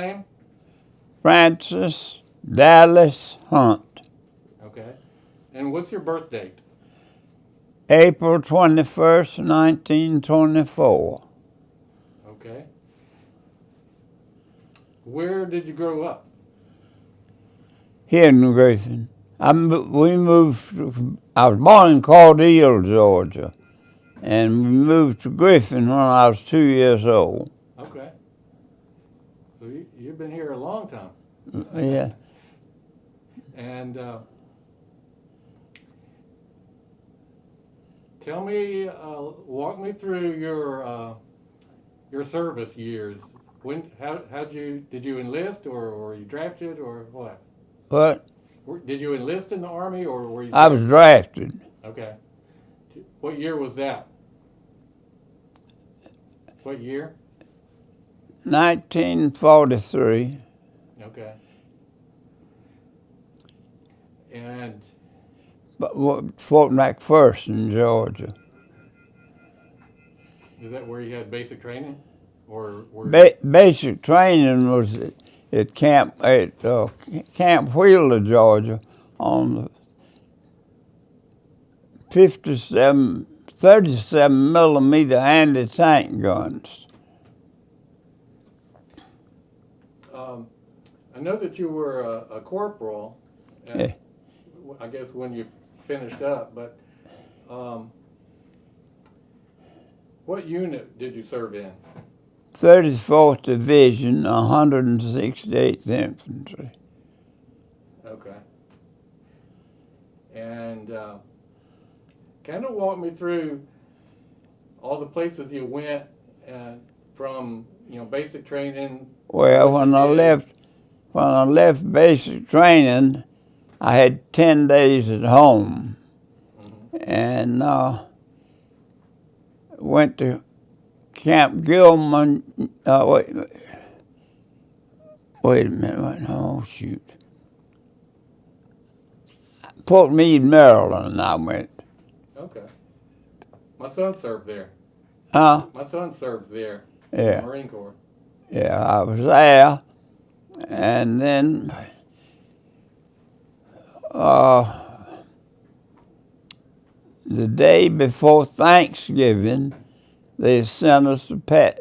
Name? Francis Dallas Hunt. Okay. And what's your birth date? April 21st, 1924. Okay. Where did you grow up? Here in Griffin. We moved, I was born in Caudill, Georgia, and we moved to Griffin when I was 2 years old. Okay. So you've been here a long time. Yeah. And tell me, walk me through your service years. Did you enlist or were you drafted or what? What? Did you enlist in the Army or were you? I was drafted. Okay. What year was that? What year? 1943. Okay. And But Fort McPherson, Georgia. is that where you had basic training, or Basic training was at Camp Wheeler, Georgia, on the 37 millimeter anti-tank guns. I know that you were a corporal. Yeah. I guess when you finished up, but what unit did you serve in? 34th Division, 168th Infantry. Okay. And kind of walk me through all the places you went from, basic training. Well, when I left basic training, I had 10 days at home, and went to Camp Gilman. Wait a minute. Oh, shoot. Fort Meade, Maryland, I went. Okay. My son served there. Huh? My son served there. Yeah. In the Marine Corps. Yeah, I was there, and then the day before Thanksgiving, they sent us to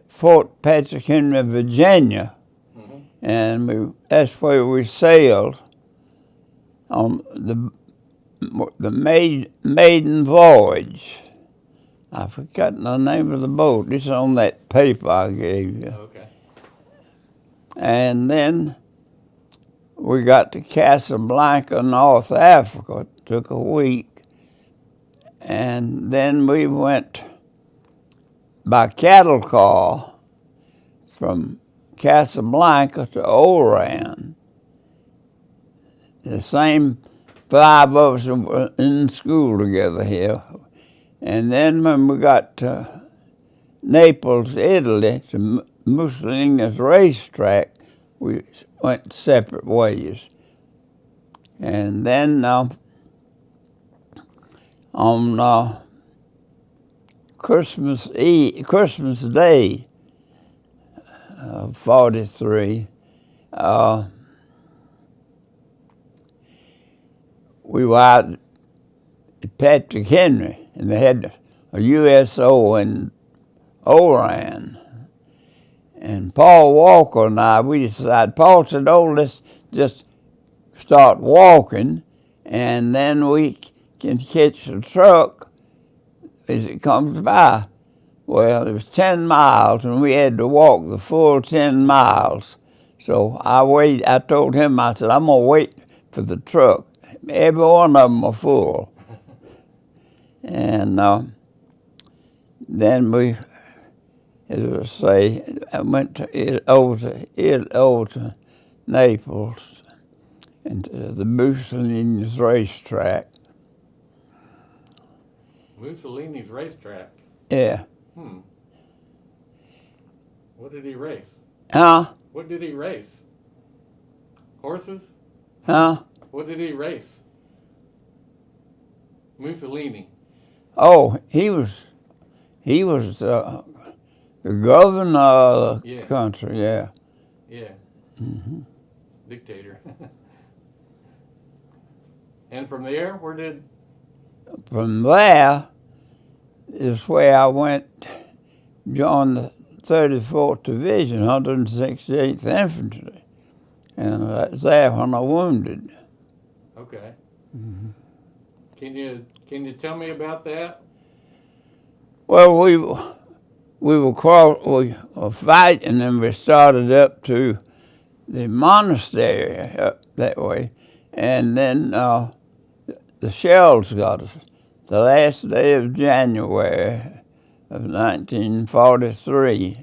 Fort Patrick Henry, Virginia, and that's where we sailed on the maiden voyage. I forgot the name of the boat. It's on that paper I gave you. Okay. And then we got to Casablanca, North Africa. It took a week. And then we went by cattle car from Casablanca to Oran. The same 5 of us were in school together here. And then when we got to Naples, Italy, to Mussolini's racetrack, we went separate ways. And then on Christmas Day, 43, we were out at Patrick Henry, and they had a USO in Oran. And Paul Walker and I, we decided, Paul said, let's just start walking, and then we can catch the truck as it comes by. Well, it was 10 miles, and we had to walk the full 10 miles. So I told him, I said, I'm going to wait for the truck. Every one of them are full. And then we, as I say, I went over to Naples and to the Mussolini's racetrack. Mussolini's racetrack? Yeah. What did he race? Huh? What did he race? Horses? Huh? What did he race? Mussolini. Oh, he was the governor of the country, yeah. Yeah. Dictator. And from there, where did? From there is where I went, joined the 34th Division, 168th Infantry. And I was there when I wounded. Okay. Can you tell me about that? Well, we were fighting, and we started up to the monastery up that way, and then the shells got us. The last day of January of 1943,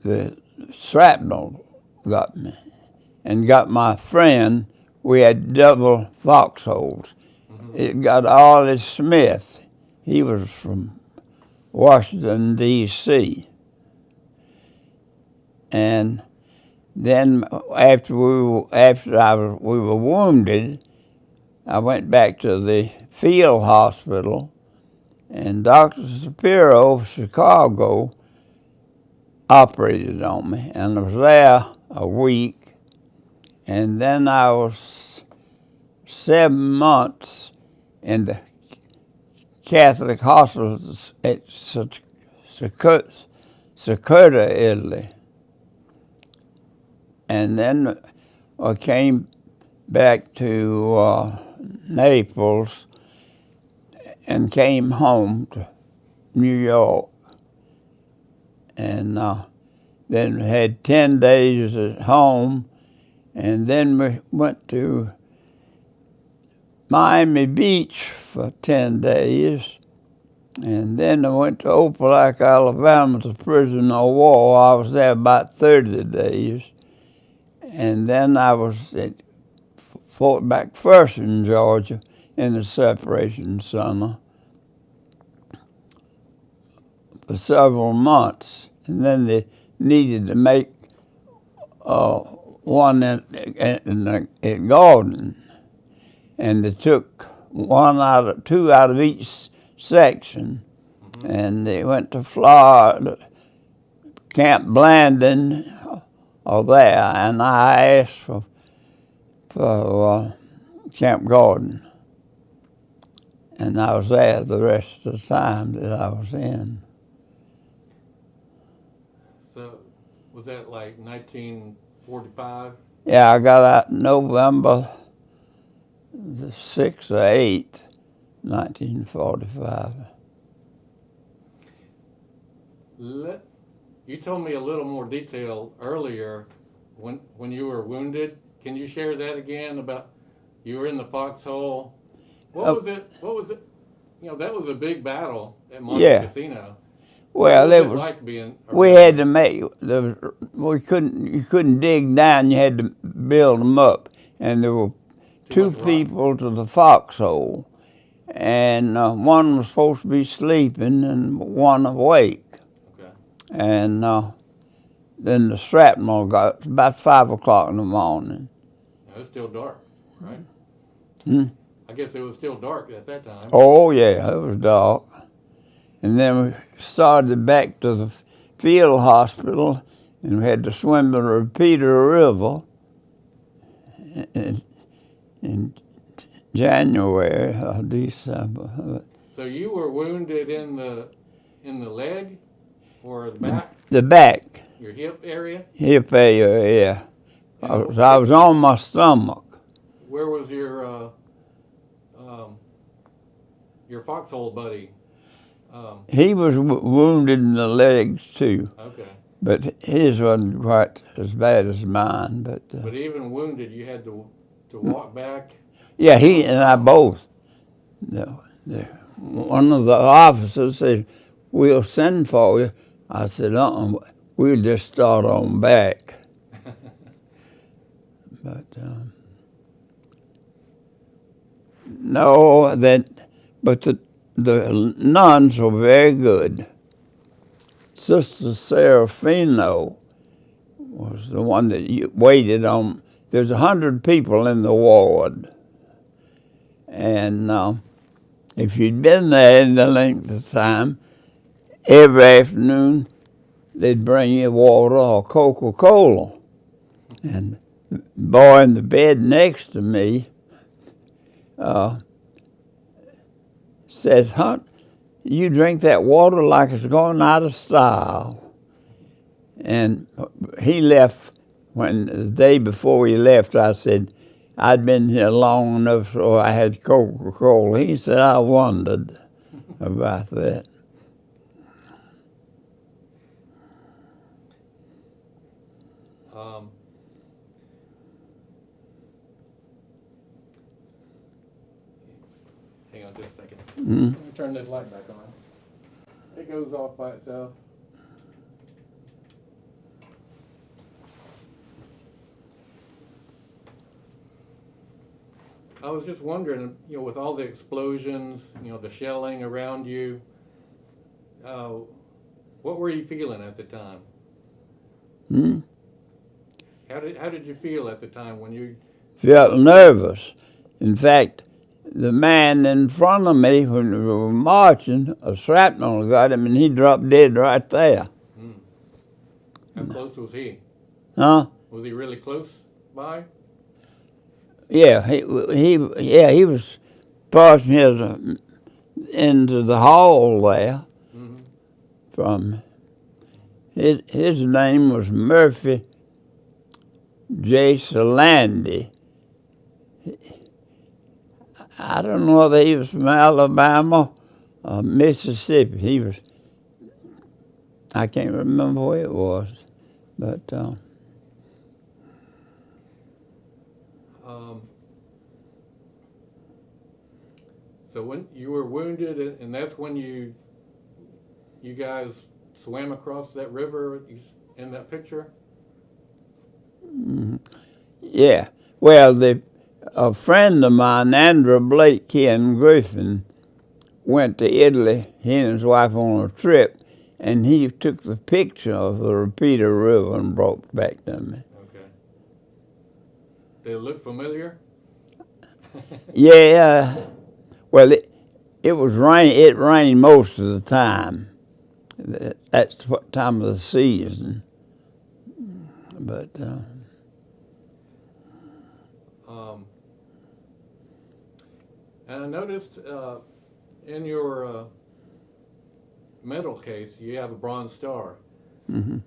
the shrapnel got me and got my friend. We had double foxholes. It got Ollie Smith. He was from Washington, D.C. And then after we were wounded, I went back to the field hospital, and Dr. Shapiro of Chicago operated on me, and I was there a week, and then I was 7 months in the Catholic hospital at Securta, Italy. And then I came back to Naples and came home to New York. And then had 10 days at home, and then we went to Miami Beach for 10 days, and then I went to Opelika, Alabama, to prison of war. I was there about 30 days, and then I was at Fort McPherson, Georgia, in the Separation Center for several months, and then they needed to make one at Gordon. And they took two out of each section, and they went to Florida, Camp Blandon, or there, and I asked for Camp Gordon, and I was there the rest of the time that I was in. So, was that like 1945? Yeah, I got out November the 6th or 8th, 1945. You told me a little more detail earlier when you were wounded. Can you share that again about you were in the foxhole? What was it? You know, that was a big battle at Monte Cassino. Well, it was like being. We had to make you couldn't dig down. You had to build them up, and there were two people to the foxhole, and one was supposed to be sleeping and one awake. Okay. And then the shrapnel got about 5 o'clock in the morning. It was still dark, right? I guess it was still dark at that time. Oh yeah, it was dark. And then we started back to the field hospital, and we had to swim the Repeater River in January or December. So you were wounded in the leg or the back? The back. Your hip area? Hip area, yeah. I was on my stomach. Where was your foxhole buddy? He was wounded in the legs too. Okay. But his wasn't quite as bad as mine. But even wounded, you had to walk back? Yeah, he and I both. One of the officers said, "We'll send for you." I said, we'll just start on back. But no, but the nuns were very good. Sister Serafino was the one that waited on. There's 100 people in the ward, and if you'd been there in the length of time, every afternoon they'd bring you water or Coca-Cola. And the boy in the bed next to me says, "Hunt, you drink that water like it's going out of style." And he left when the day before he left, I said, "I'd been here long enough so I had Coca-Cola." He said, "I wondered about that." Hang on just a second. Mm-hmm. Let me turn this light back on. It goes off by itself. I was just wondering, with all the explosions, the shelling around you, what were you feeling at the time? Hmm? How did you feel at the time when you Felt nervous. In fact, the man in front of me, when we were marching, a shrapnel got him and he dropped dead right there. How close was he? Huh? Was he really close by? Yeah, he was passing into the hall there. Mm-hmm. From his name was Murphy J. Solandi. I don't know whether he was from Alabama or Mississippi. I can't remember where it was, but so when you were wounded, and that's when you guys swam across that river in that picture? yeah. Well, a friend of mine, Andrew Blake here in Griffin, went to Italy, he and his wife on a trip, and he took the picture of the Repeater River and brought it back to me. Okay. Did it look familiar? Yeah. Well, it was rain. It rained most of the time. That's what time of the season. But and I noticed in your medal case you have a Bronze Star. mm-hmm.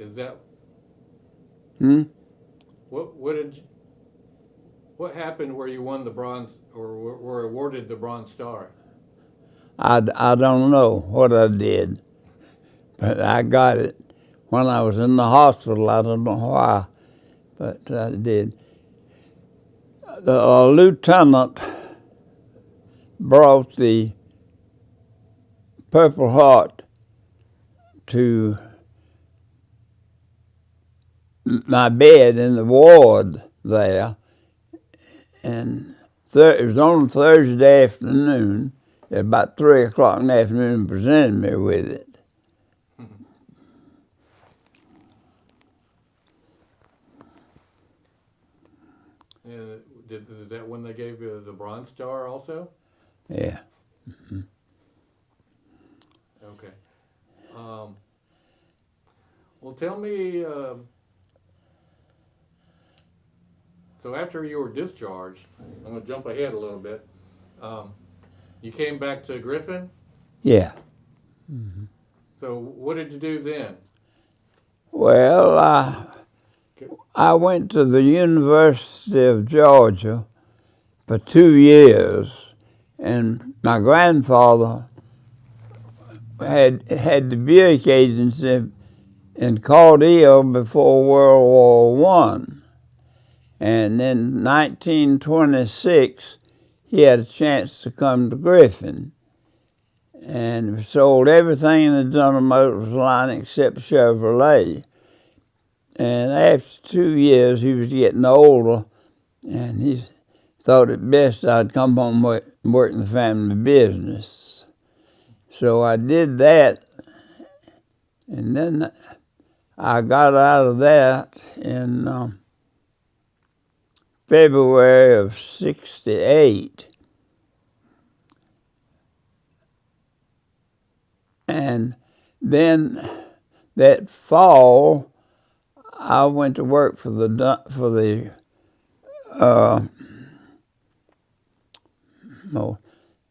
Is that what happened where you won the bronze or were awarded the Bronze Star? I don't know what I did, but I got it when I was in the hospital. I don't know why, but I did. The lieutenant brought the Purple Heart to my bed in the ward there, and it was on Thursday afternoon. At about 3 o'clock in the afternoon, presented me with it. Is that when they gave you the Bronze Star also? Yeah. Mm-hmm. Okay. Well, tell me, so after you were discharged, I'm going to jump ahead a little bit. You came back to Griffin? Yeah. Mm-hmm. So what did you do then? Well, I went to the University of Georgia for 2 years, and my grandfather had the Buick agency and caught ill before World War One. And in 1926, he had a chance to come to Griffin. And we sold everything in the General Motors line except Chevrolet. And after 2 years, he was getting older, and he thought it best I'd come home and work in the family business. So I did that, and then I got out of that in February of '68. And then that fall, I went to work for the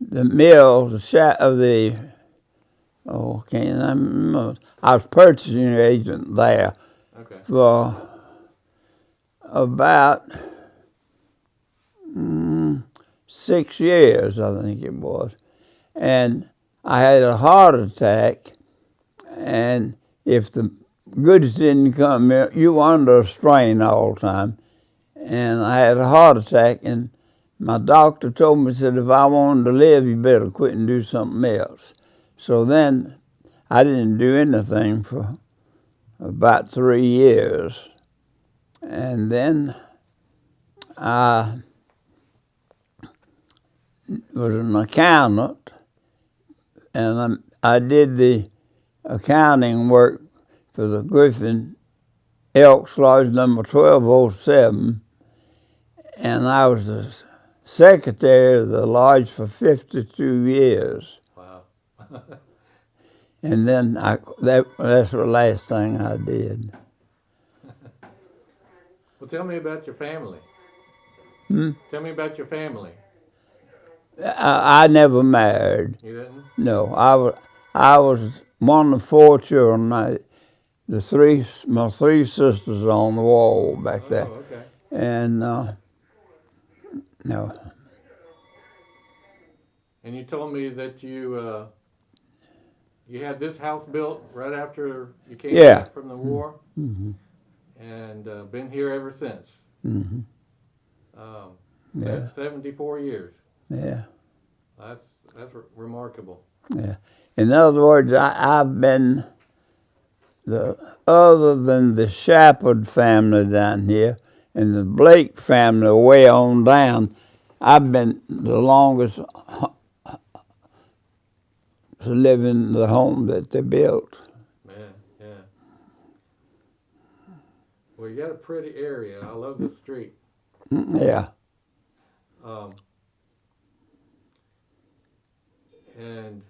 mill, the shop of the, can't I remember. I was purchasing agent there Okay. for about 6 years, I think it was. And I had a heart attack, and if the goods didn't come, you were under a strain all the time. And I had a heart attack, and my doctor told me, said, if I wanted to live, you better quit and do something else. So then I didn't do anything for about 3 years. And then I was an accountant, and I did the accounting work for the Griffin Elks Lodge number 1207, and I was the secretary of the lodge for 52 years. Wow. And then that's the last thing I did. Well, tell me about your family. Tell me about your family. I never married. You didn't? No, I was one of 4 children. My 3 sisters are on the wall back there. Oh, okay. And no. And you told me that you had this house built right after you came back from the war, and been here ever since. Mm-hmm. 74 years. Yeah. That's remarkable. Yeah. In other words, I've been other than the Shepard family down here and the Blake family way on down, I've been the longest to live in the home that they built. Man, yeah. Well, you got a pretty area. I love the street. Yeah. And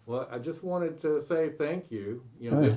well, I just wanted to say thank you. You know,